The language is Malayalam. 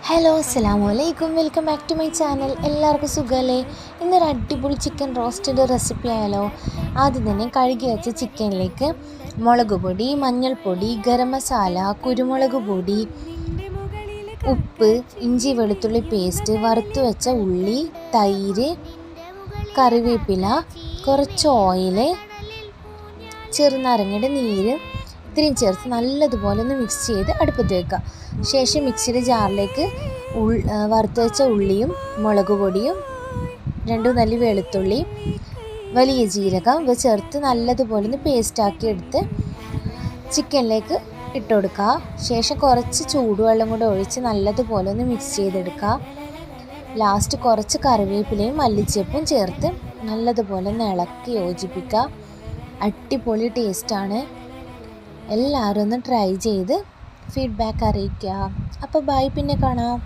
ഹലോ അസ്സലാമു അലൈക്കും, welcome back to my channel. എല്ലാവർക്കും സുഖമല്ലേ? ഇന്നൊരു അടിപൊളി ചിക്കൻ റോസ്റ്റിൻ്റെ റെസിപ്പി ആയാലോ. ആദ്യം തന്നെ കഴുകി വെച്ച ചിക്കനിലേക്ക് മുളക് പൊടി, മഞ്ഞൾപ്പൊടി, ഗരം മസാല, കുരുമുളക് പൊടി, ഉപ്പ്, ഇഞ്ചി വെളുത്തുള്ളി പേസ്റ്റ്, വറുത്ത് വെച്ച ഉള്ളി, തൈര്, കറിവേപ്പില, കുറച്ച് ഓയിൽ, ചെറുനാരങ്ങയുടെ നീര് ഇത്രയും ചേർത്ത് നല്ലതുപോലെ ഒന്ന് മിക്സ് ചെയ്ത് അടുപ്പത്ത് വെക്കുക. ശേഷം മിക്സിയുടെ ജാറിലേക്ക് വറുത്ത് വെച്ച ഉള്ളിയും മുളക് പൊടിയും 2 നെല്ലി വെളുത്തുള്ളി, വലിയ ജീരകം ഇവ ചേർത്ത് നല്ലതുപോലെ ഒന്ന് പേസ്റ്റാക്കി എടുത്ത് ചിക്കനിലേക്ക് ഇട്ട് കൊടുക്കുക. ശേഷം കുറച്ച് ചൂടുവെള്ളം കൂടെ ഒഴിച്ച് നല്ലതുപോലെ ഒന്ന് മിക്സ് ചെയ്തെടുക്കുക. ലാസ്റ്റ് കുറച്ച് കറിവേപ്പിലയും മല്ലിച്ചപ്പും ചേർത്ത് നല്ലതുപോലെ ഒന്ന് ഇളക്കി യോജിപ്പിക്കുക. അടിപൊളി ടേസ്റ്റാണ്. എല്ലാവരും ഒന്ന് ട്രൈ ചെയ്ത് ഫീഡ്ബാക്ക് അറിയിക്കുക. അപ്പോൾ ബൈ, പിന്നെ കാണാം.